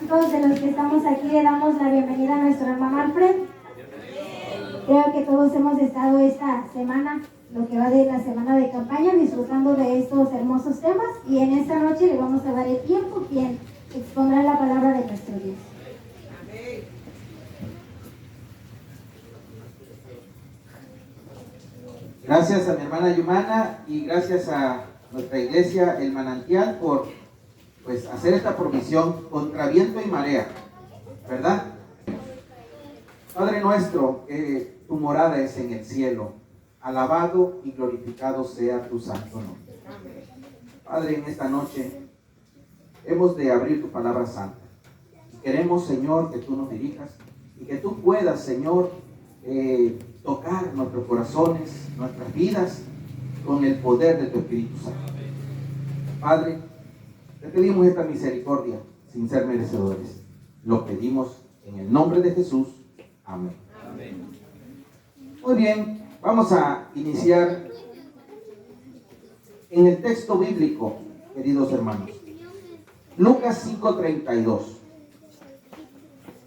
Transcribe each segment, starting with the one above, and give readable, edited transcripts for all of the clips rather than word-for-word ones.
¿Cuántos de los que estamos aquí le damos la bienvenida a nuestro hermano Alfred? Creo que todos hemos estado esta semana, lo que va de la semana de campaña, disfrutando de estos hermosos temas, y en esta noche le vamos a dar el tiempo quien expondrá la palabra de nuestro Dios. Gracias a mi hermana Yumana y gracias a nuestra iglesia El Manantial por hacer esta provisión contra viento y marea, ¿verdad? Padre nuestro, tu morada es en el cielo, alabado y glorificado sea tu santo nombre. Padre, en esta noche hemos de abrir tu palabra santa. Queremos, Señor, que tú nos dirijas y que tú puedas, Señor, tocar nuestros corazones, nuestras vidas, con el poder de tu Espíritu Santo. Padre, te pedimos esta misericordia sin ser merecedores. Lo pedimos en el nombre de Jesús. Amén. Amén. Muy bien, vamos a iniciar en el texto bíblico, queridos hermanos. Lucas 5:32.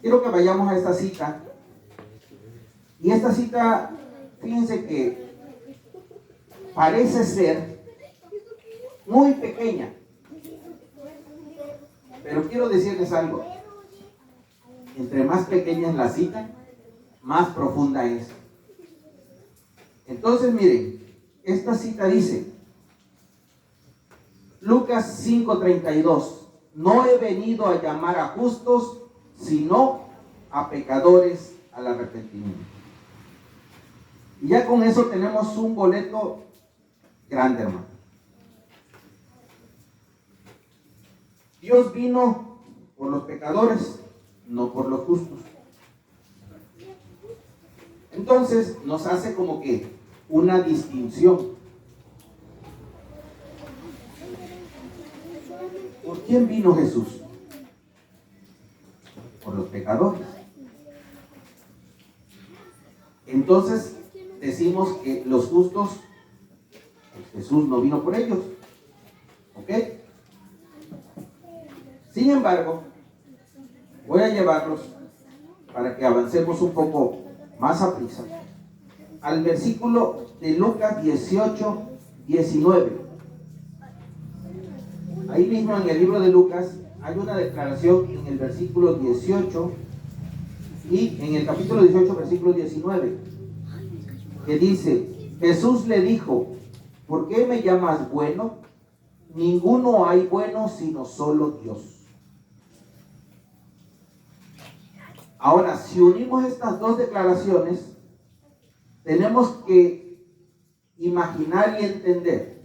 Quiero que vayamos a esta cita. Y esta cita, fíjense que parece ser muy pequeña. Pero quiero decirles algo. Entre más pequeña es la cita, más profunda es. Entonces, miren, esta cita dice, Lucas 5:32, no he venido a llamar a justos, sino a pecadores al arrepentimiento. Y ya con eso tenemos un boleto grande, hermano. Dios vino por los pecadores, no por los justos. Entonces nos hace como que una distinción. ¿Por quién vino Jesús? Por los pecadores. Entonces decimos que los justos, pues Jesús no vino por ellos. ¿Ok? Sin embargo, voy a llevarlos para que avancemos un poco más a prisa al versículo de Lucas 18:19. Ahí mismo en el libro de Lucas hay una declaración en el versículo 18 y en el capítulo 18, versículo 19, que dice, Jesús le dijo, ¿por qué me llamas bueno? Ninguno hay bueno sino solo Dios. Ahora, si unimos estas dos declaraciones, tenemos que imaginar y entender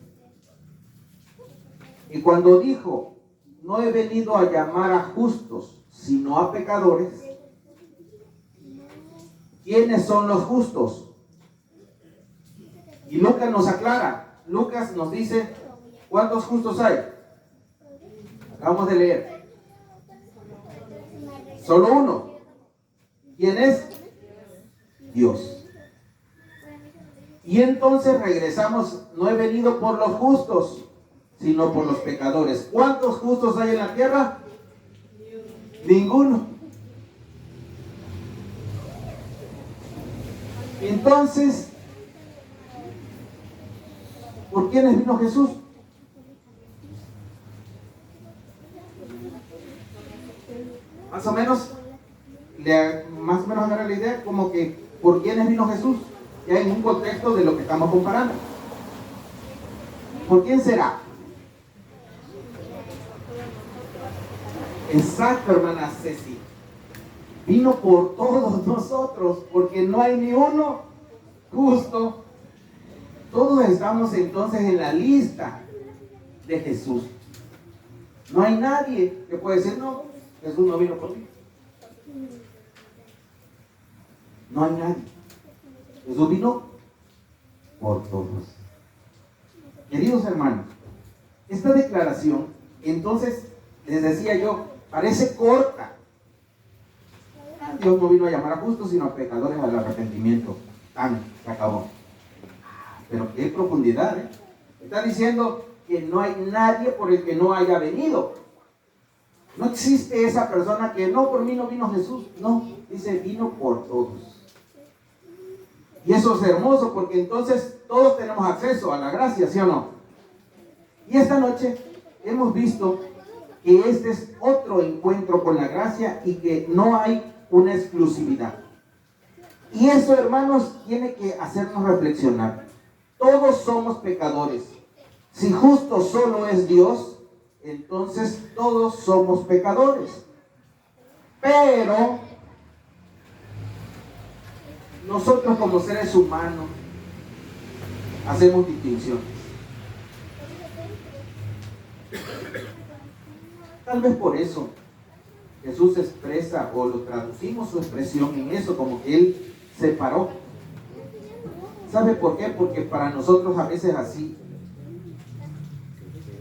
que cuando dijo, no he venido a llamar a justos, sino a pecadores, ¿quiénes son los justos? Y Lucas nos aclara, Lucas nos dice, ¿cuántos justos hay? Acabamos de leer. Solo uno. ¿Quién es? Dios. Y entonces regresamos, no he venido por los justos, sino por los pecadores. ¿Cuántos justos hay en la tierra? Ninguno. Entonces, ¿por quiénes vino Jesús? Más o menos agarra la idea como que ¿por quiénes vino Jesús? Ya en un contexto de lo que estamos comparando. ¿Por quién será? Exacto, hermana Ceci. Vino por todos nosotros, porque no hay ni uno justo. Todos estamos entonces en la lista de Jesús. No hay nadie que pueda decir, no, Jesús no vino por mí. No hay nadie. Jesús vino por todos. Queridos hermanos, esta declaración, entonces, les decía yo, parece corta. Dios no vino a llamar a justos, sino a pecadores al arrepentimiento. Se acabó. Pero qué profundidad, ¿eh? Está diciendo que no hay nadie por el que no haya venido. No existe esa persona que no, por mí no vino Jesús. No, dice vino por todos. Y eso es hermoso porque entonces todos tenemos acceso a la gracia, ¿sí o no? Y esta noche hemos visto que este es otro encuentro con la gracia y que no hay una exclusividad. Y eso, hermanos, tiene que hacernos reflexionar. Todos somos pecadores. Si justo solo es Dios, entonces todos somos pecadores. Pero nosotros como seres humanos hacemos distinciones. Tal vez por eso Jesús expresa, o lo traducimos su expresión en eso, como que Él separó. ¿Sabe por qué? Porque para nosotros a veces así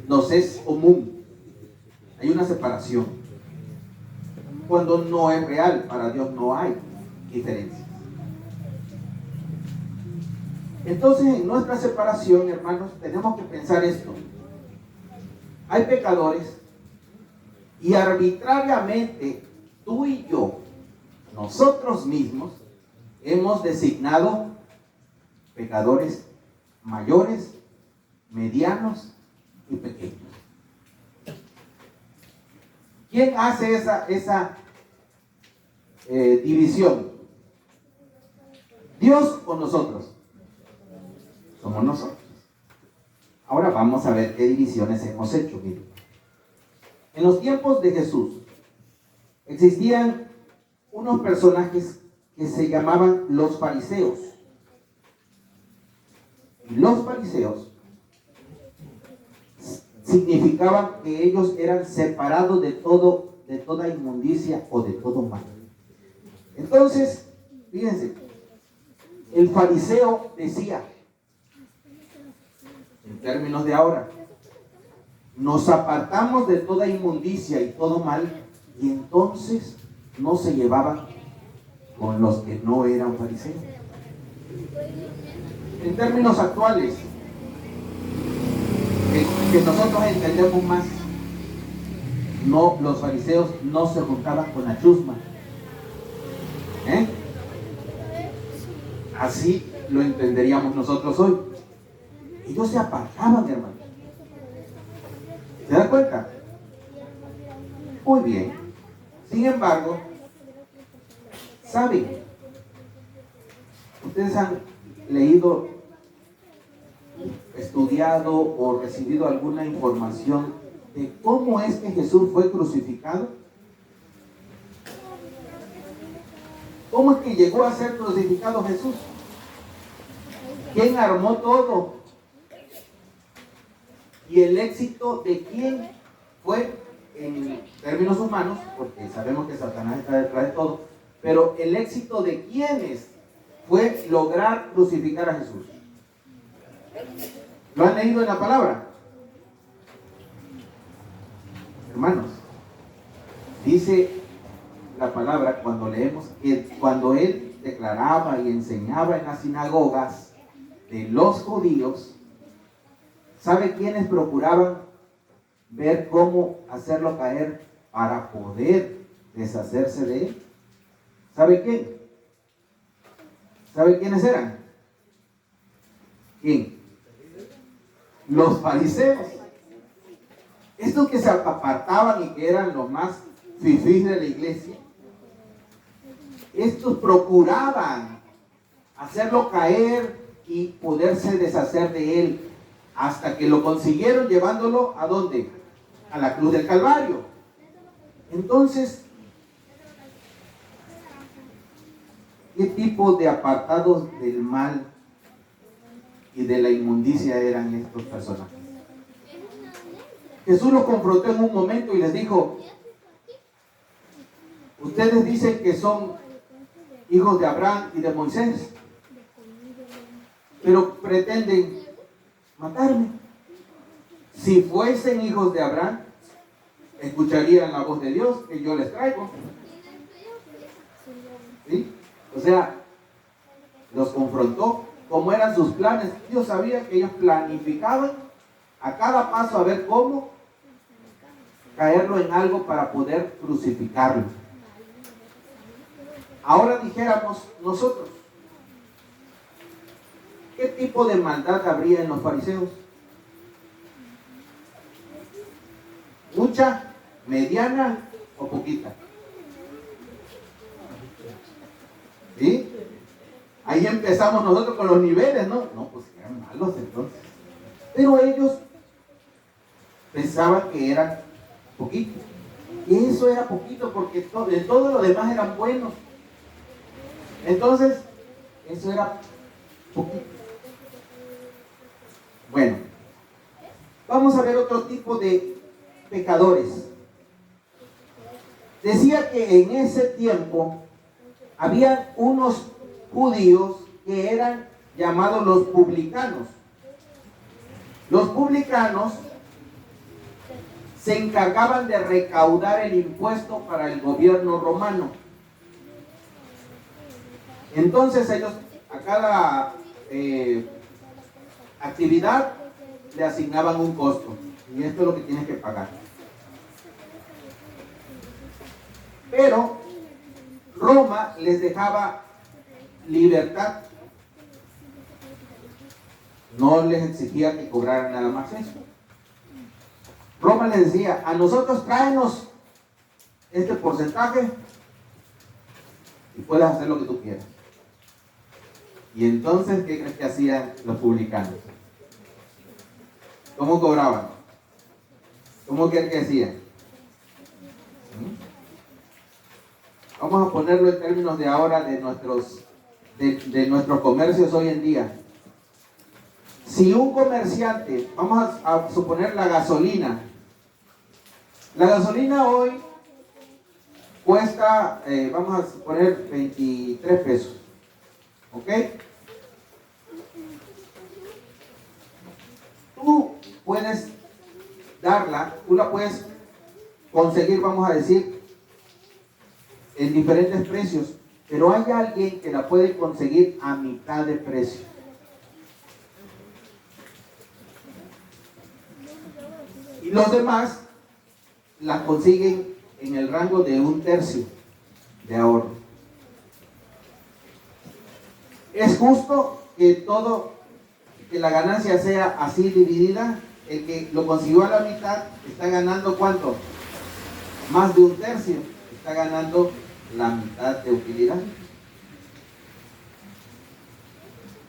nos es común. Hay una separación. Cuando no es real, para Dios no hay diferencia. Entonces, en nuestra separación, hermanos, tenemos que pensar esto. Hay pecadores y arbitrariamente tú y yo, nosotros mismos, hemos designado pecadores mayores, medianos y pequeños. ¿Quién hace esa división? ¿Dios o nosotros? Somos nosotros. Ahora vamos a ver qué divisiones hemos hecho. Miren. En los tiempos de Jesús existían unos personajes que se llamaban los fariseos. Y los fariseos significaban que ellos eran separados de toda inmundicia o de todo mal. Entonces, fíjense, el fariseo decía, en términos de ahora, nos apartamos de toda inmundicia y todo mal, y entonces no se llevaban con los que no eran fariseos. En términos actuales, que nosotros entendemos más, no, los fariseos no se juntaban con la chusma. Así lo entenderíamos nosotros hoy. Ellos se apartaban, hermanos. ¿Se dan cuenta? Muy bien. Sin embargo, ¿saben? Ustedes han leído, estudiado o recibido alguna información de cómo es que Jesús fue crucificado. ¿Cómo es que llegó a ser crucificado Jesús? ¿Quién armó todo? ¿Y el éxito de quién fue en términos humanos? Porque sabemos que Satanás está detrás de todo. Pero el éxito de quiénes fue lograr crucificar a Jesús. ¿Lo han leído en la palabra? Hermanos, dice la palabra cuando leemos que cuando él declaraba y enseñaba en las sinagogas de los judíos, ¿sabe quiénes procuraban ver cómo hacerlo caer para poder deshacerse de él? ¿Sabe quién? ¿Sabe quiénes eran? ¿Quién? Los fariseos. Estos que se apartaban y que eran los más fifís de la iglesia, estos procuraban hacerlo caer y poderse deshacer de él, hasta que lo consiguieron llevándolo ¿a dónde? A la cruz del Calvario. Entonces, ¿qué tipo de apartados del mal y de la inmundicia eran estos personajes? Jesús los confrontó en un momento y les dijo, ustedes dicen que son hijos de Abraham y de Moisés, pero pretenden matarme. Si fuesen hijos de Abraham, escucharían la voz de Dios que yo les traigo. ¿Sí? O sea, los confrontó. ¿Cómo eran sus planes? Dios sabía que ellos planificaban a cada paso a ver cómo caerlo en algo para poder crucificarlo. Ahora dijéramos nosotros, ¿qué tipo de maldad habría en los fariseos? ¿Mucha, mediana o poquita? ¿Sí? Ahí empezamos nosotros con los niveles, ¿no? No, pues eran malos entonces. Pero ellos pensaban que eran poquito. Y eso era poquito porque de todo lo demás eran buenos. Entonces, eso era poquito. Bueno, vamos a ver otro tipo de pecadores. Decía que en ese tiempo había unos judíos que eran llamados los publicanos. Los publicanos se encargaban de recaudar el impuesto para el gobierno romano. Entonces ellos a cada actividad le asignaban un costo, y esto es lo que tienes que pagar. Pero Roma les dejaba libertad, no les exigía que cobraran nada más eso. Roma les decía, a nosotros tráenos este porcentaje y puedes hacer lo que tú quieras. Y entonces, ¿qué crees que hacían los publicanos? ¿Cómo cobraban? ¿Cómo crees que hacían? Vamos a ponerlo en términos de ahora de nuestros comercios hoy en día. Si un comerciante, vamos a suponer la gasolina hoy cuesta, vamos a suponer 23 pesos, ¿ok? Tú la puedes conseguir, vamos a decir, en diferentes precios, pero hay alguien que la puede conseguir a mitad de precio. Y los demás la consiguen en el rango de 1/3 de ahorro. ¿Es justo que la ganancia sea así dividida? El que lo consiguió a la mitad está ganando ¿cuánto? Más de 1/3. Está ganando la mitad de utilidad.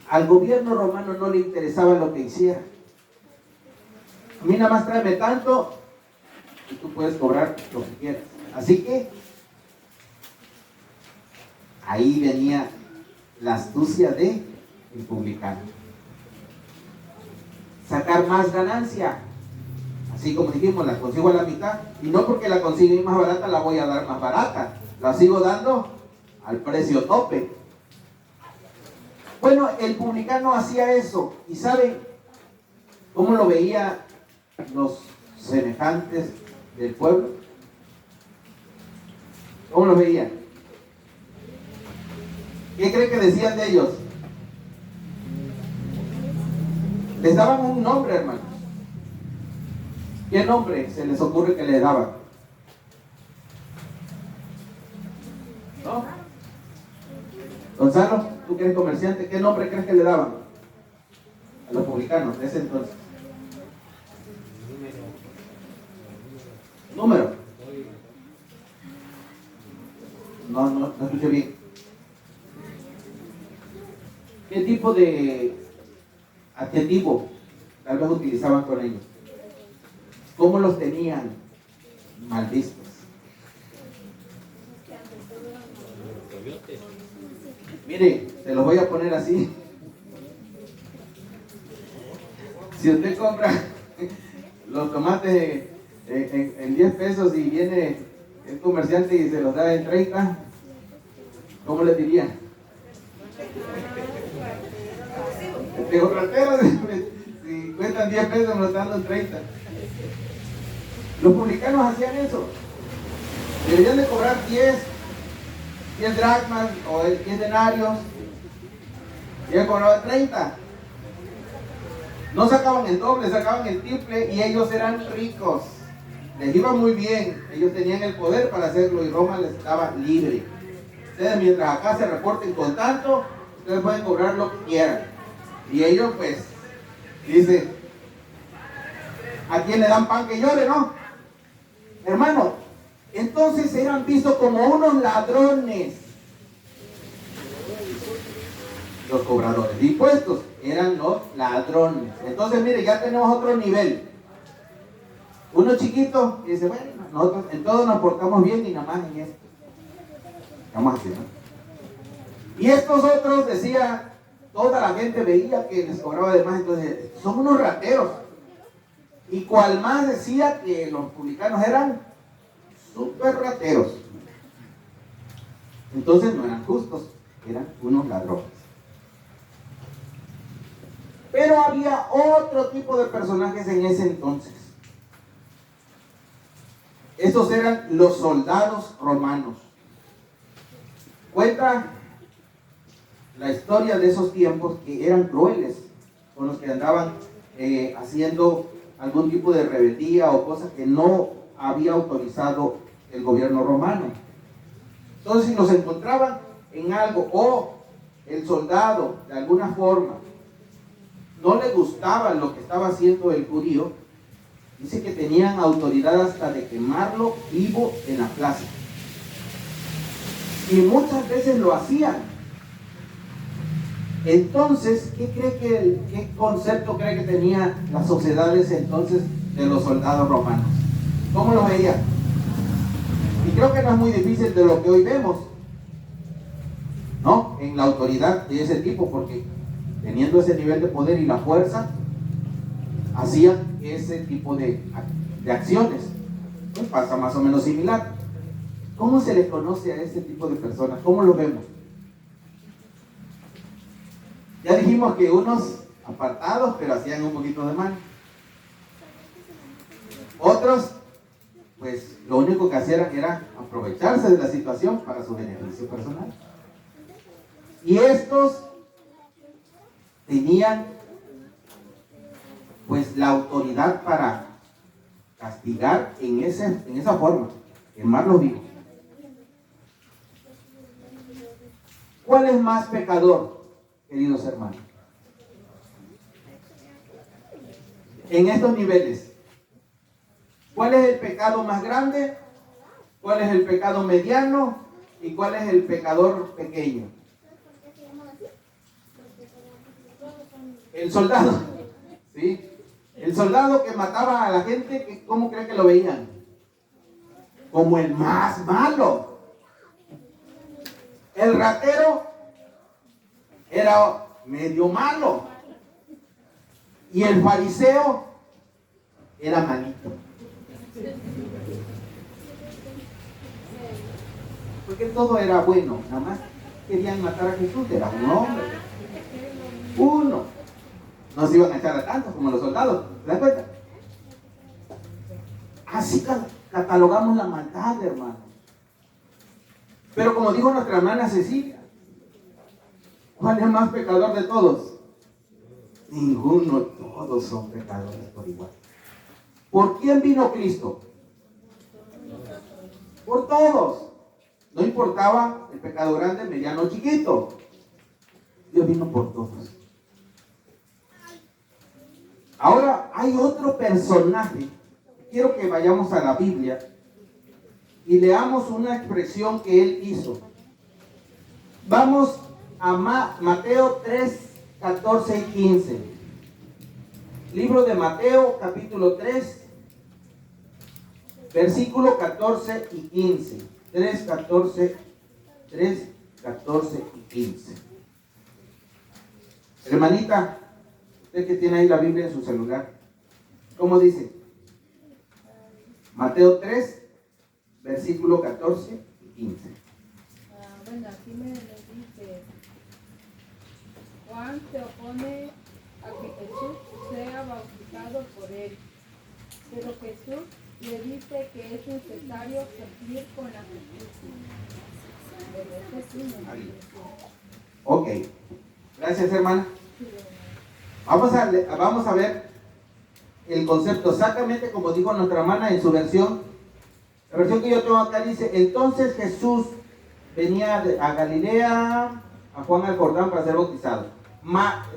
Al gobierno romano no le interesaba lo que hiciera. A mí nada más tráeme tanto y tú puedes cobrar lo que quieras. Así que ahí venía la astucia del publicano. Sacar más ganancia. Así como dijimos, la consigo a la mitad. Y no porque la consigo más barata, la voy a dar más barata. La sigo dando al precio tope. Bueno, el publicano hacía eso. ¿Y saben cómo lo veían los semejantes del pueblo? ¿Cómo lo veían? ¿Qué creen que decían de ellos? Les daban un nombre, hermanos. ¿Qué nombre se les ocurre que les daban? ¿No? Gonzalo, tú que eres comerciante, ¿qué nombre crees que le daban a los publicanos de ese entonces? Número. No escuché bien. ¿Qué tipo de adjetivo tal vez utilizaban con ellos? ¿Cómo los tenían mal vistos? Mire, se los voy a poner así. Si usted compra los tomates en 10 pesos y viene el comerciante y se los da en 30, ¿cómo le diría? Tengo rateros, si cuestan 10 pesos me los están dando en 30. Los publicanos hacían eso. Deberían de cobrar 10 dracmas o 10 denarios. Y ellos cobraban 30. No sacaban el doble, sacaban el triple y ellos eran ricos. les iba muy bien, ellos tenían el poder para hacerlo y Roma les daba libre. Ustedes mientras acá se reporten con tanto, ustedes pueden cobrar lo que quieran. Y ellos pues dicen, ¿a quién le dan pan que llore, no? Hermano, entonces eran vistos como unos ladrones. Los cobradores de impuestos eran los ladrones. Entonces mire, ya tenemos otro nivel. Uno chiquito y dice, bueno, nosotros en todo nos portamos bien y nada más en esto. Vamos así, ¿no? Y estos otros, decía, toda la gente veía que les cobraba de más, entonces son unos rateros. Y cual más decía que los publicanos eran súper rateros. Entonces no eran justos, eran unos ladrones. Pero había otro tipo de personajes en ese entonces. Estos eran los soldados romanos. Cuenta la historia de esos tiempos que eran crueles con los que andaban haciendo algún tipo de rebeldía o cosas que no había autorizado el gobierno romano. Entonces, si los encontraban en algo o el soldado de alguna forma no le gustaba lo que estaba haciendo el judío, dice que tenían autoridad hasta de quemarlo vivo en la plaza. Y muchas veces lo hacían. Entonces, ¿qué concepto cree que tenía la sociedad de ese entonces de los soldados romanos? ¿Cómo lo veían? Y creo que no es muy difícil de lo que hoy vemos, ¿no? En la autoridad de ese tipo, porque teniendo ese nivel de poder y la fuerza, hacían ese tipo de acciones. Pues pasa más o menos similar. ¿Cómo se le conoce a ese tipo de personas? ¿Cómo lo vemos? Ya dijimos que unos apartados, pero hacían un poquito de mal. Otros, pues lo único que hacían era aprovecharse de la situación para su beneficio personal. Y estos tenían pues la autoridad para castigar en esa forma, quemarlos vivos. ¿Cuál es más pecador, queridos hermanos? En estos niveles, ¿cuál es el pecado más grande? ¿Cuál es el pecado mediano? ¿Y cuál es el pecador pequeño? El soldado, ¿sí? El soldado que mataba a la gente, ¿cómo cree que lo veían? Como el más malo. El ratero era medio malo. Y el fariseo era malito. Porque todo era bueno, nada más querían matar a Jesús, era un hombre. Uno. No se iban a echar a tantos como los soldados, ¿se dan cuenta? Así catalogamos la maldad, hermanos. Pero como dijo nuestra hermana Cecilia, ¿cuál es el más pecador de todos? Ninguno, todos son pecadores por igual. ¿Por quién vino Cristo? Por todos. No importaba el pecado grande, mediano o chiquito. Dios vino por todos. Ahora hay otro personaje. Quiero que vayamos a la Biblia y leamos una expresión que él hizo. Vamos a Mateo 3, 14 y 15. Libro de Mateo, capítulo 3, versículo 14 y 15. 3, 14 y 15. Hermanita, usted que tiene ahí la Biblia en su celular, ¿cómo dice? Mateo 3, versículo 14 y 15. Bueno, aquí me dice, Juan se opone a que Jesús sea bautizado por él, pero Jesús le dice que es necesario cumplir con la justicia. Ok, gracias hermana. Vamos a ver el concepto exactamente como dijo nuestra hermana en su versión. La versión que yo tengo acá dice: entonces Jesús venía a Galilea, a Juan al Jordán para ser bautizado.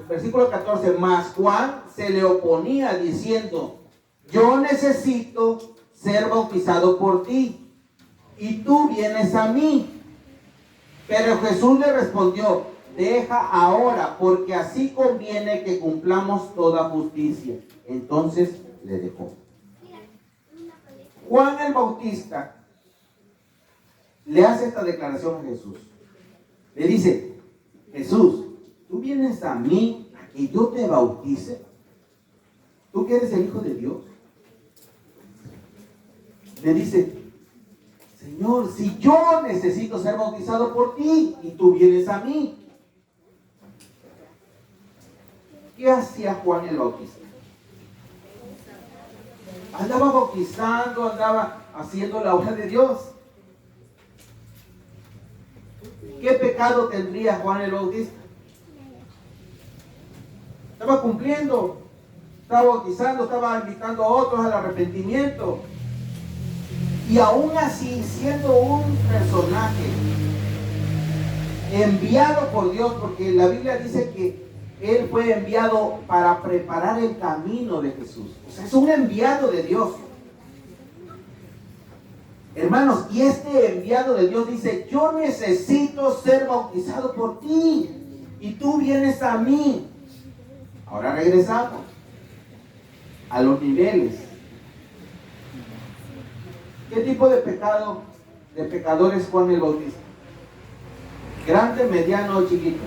Versículo 14, mas Juan se le oponía diciendo: yo necesito ser bautizado por ti, y tú vienes a mí. Pero Jesús le respondió: deja ahora, porque así conviene que cumplamos toda justicia. Entonces le dejó. Juan el Bautista le hace esta declaración a Jesús. Le dice: Jesús, tú vienes a mí a que yo te bautice. ¿Tú que eres el Hijo de Dios? Le dice: Señor, si yo necesito ser bautizado por ti y tú vienes a mí. ¿Qué hacía Juan el Bautista? Andaba bautizando, andaba haciendo la obra de Dios. ¿Qué pecado tendría Juan el Bautista? Estaba cumpliendo, estaba bautizando, estaba invitando a otros al arrepentimiento. Y aún así, siendo un personaje enviado por Dios, porque la Biblia dice que Él fue enviado para preparar el camino de Jesús. O sea, es un enviado de Dios. Hermanos, y este enviado de Dios dice: yo necesito ser bautizado por ti, y tú vienes a mí. Ahora regresamos a los niveles. ¿Qué tipo de pecado, de pecadores Juan el Bautista? ¿Grande, mediano o chiquito?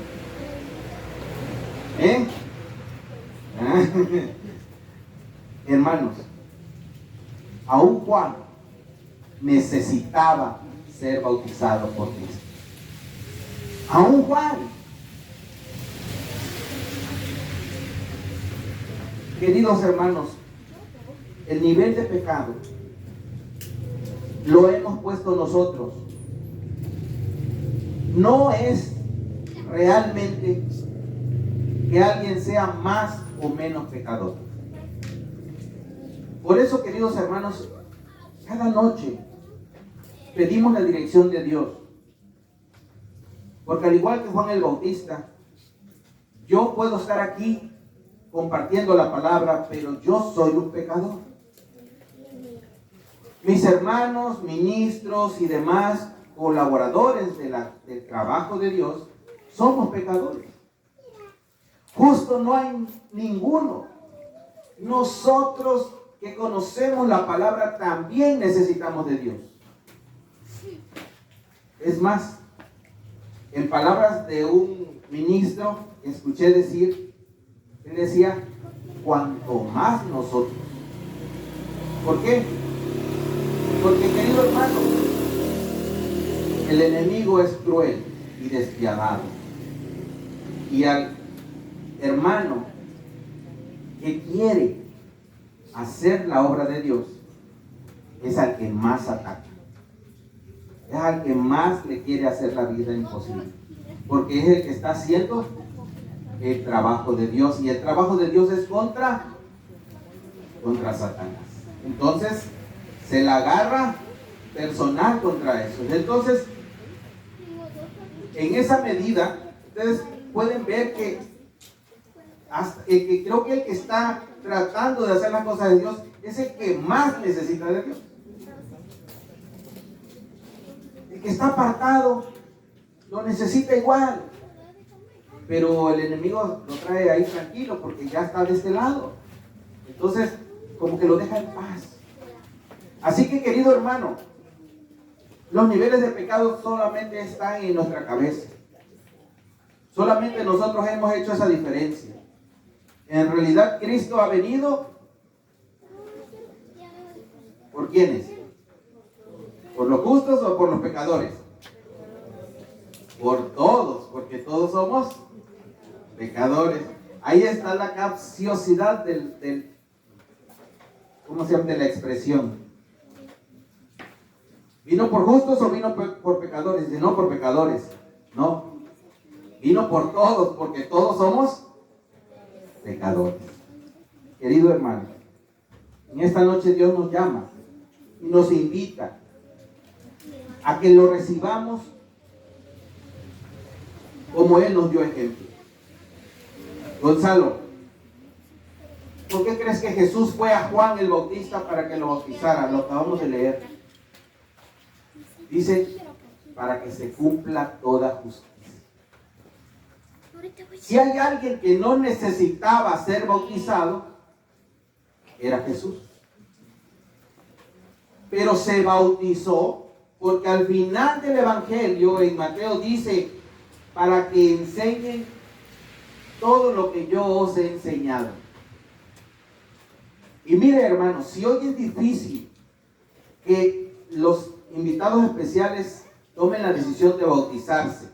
Hermanos, aún Juan necesitaba ser bautizado por Cristo. Aún Juan. Queridos hermanos, el nivel de pecado lo hemos puesto nosotros. No es realmente que alguien sea más o menos pecador. Por eso, queridos hermanos, cada noche pedimos la dirección de Dios. Porque al igual que Juan el Bautista, yo puedo estar aquí compartiendo la palabra, pero yo soy un pecador. Mis hermanos, ministros y demás colaboradores del trabajo de Dios somos pecadores. Justo no hay ninguno. Nosotros que conocemos la palabra también necesitamos de Dios. Es más, en palabras de un ministro escuché decir, él decía: cuanto más nosotros. ¿Por qué? Porque, querido hermano, el enemigo es cruel y despiadado. Y al hermano que quiere hacer la obra de Dios es al que más ataca. Es al que más le quiere hacer la vida imposible. Porque es el que está haciendo el trabajo de Dios. Y el trabajo de Dios es contra Satanás. Entonces, se la agarra personal contra eso. Entonces, en esa medida, ustedes pueden ver que creo que el que está tratando de hacer las cosas de Dios es el que más necesita de Dios. El que está apartado lo necesita igual, pero el enemigo lo trae ahí tranquilo porque ya está de este lado. Entonces, como que lo deja en paz. Así que, querido hermano, los niveles de pecado solamente están en nuestra cabeza. Solamente nosotros hemos hecho esa diferencia. En realidad, Cristo ha venido ¿por quiénes? ¿Por los justos o por los pecadores? Por todos, porque todos somos pecadores. Ahí está la capciosidad ¿cómo se llama? De la expresión. ¿Vino por justos o vino por pecadores? Dice: no, por pecadores. No. Vino por todos, porque todos somos pecadores. Querido hermano, En esta noche Dios nos llama y nos invita a que lo recibamos como Él nos dio ejemplo. Gonzalo, ¿por qué crees que Jesús fue a Juan el Bautista para que lo bautizara? Lo acabamos de leer. Dice, para que se cumpla toda justicia. Si hay alguien que no necesitaba ser bautizado, era Jesús. Pero se bautizó porque al final del Evangelio en Mateo dice, para que enseñen todo lo que yo os he enseñado. Y mire, hermanos, si hoy es difícil que los invitados especiales tomen la decisión de bautizarse,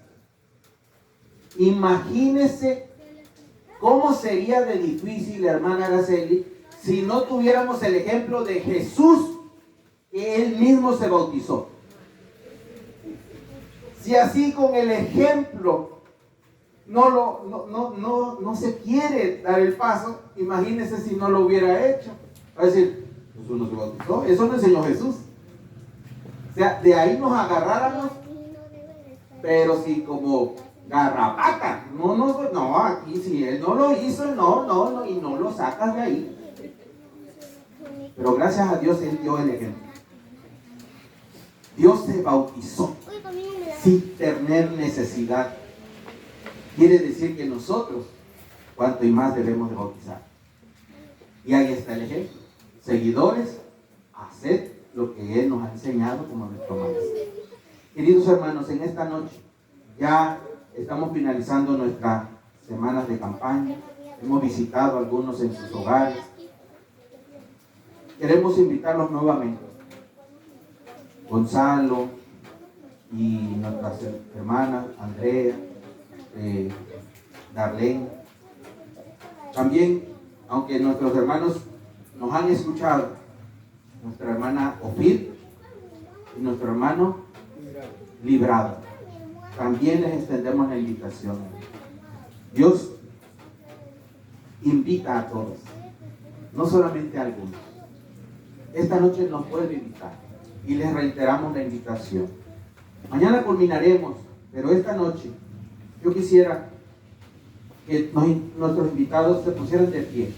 imagínese cómo sería de difícil, hermana Araceli, si no tuviéramos el ejemplo de Jesús, que Él mismo se bautizó. Si así con el ejemplo no se quiere dar el paso, imagínese si no lo hubiera hecho. Va a decir, Jesús no se bautizó, eso no enseñó Jesús. O sea, de ahí nos agarráramos, pero si como garrapata, no, aquí si Él no lo hizo, no, y no lo sacas de ahí. Pero gracias a Dios Él dio el ejemplo. Dios se bautizó sin tener necesidad. Quiere decir que nosotros, cuanto y más debemos de bautizar. Y ahí está el ejemplo. Seguidores, haced lo que Él nos ha enseñado como nuestro maestro. Queridos hermanos, en esta noche ya estamos finalizando nuestras semanas de campaña. Hemos visitado a algunos en sus hogares. Queremos invitarlos nuevamente. Gonzalo y nuestras hermanas, Andrea, Darlene. También, aunque nuestros hermanos nos han escuchado, nuestra hermana Ofir y nuestro hermano Librado, también les extendemos la invitación. Dios invita a todos, no solamente a algunos. Esta noche nos puede invitar y les reiteramos la invitación. Mañana culminaremos, pero esta noche yo quisiera que nuestros invitados se pusieran de pie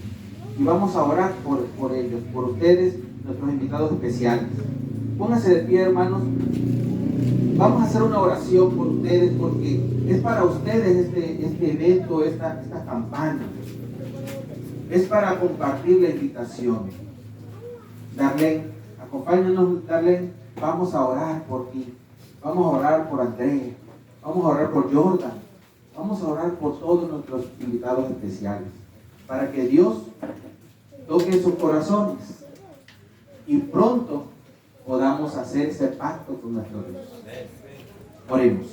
y vamos a orar por ellos, por ustedes, nuestros invitados especiales. Pónganse de pie, hermanos. Vamos a hacer una oración por ustedes porque es para ustedes este evento, esta campaña. Es para compartir la invitación. Darlene, acompáñanos, Darlene. Vamos a orar por ti. Vamos a orar por Andrea. Vamos a orar por Jordan. Vamos a orar por todos nuestros invitados especiales. Para que Dios toque sus corazones. Y pronto podamos hacer ese pacto con nuestro Dios. Oremos.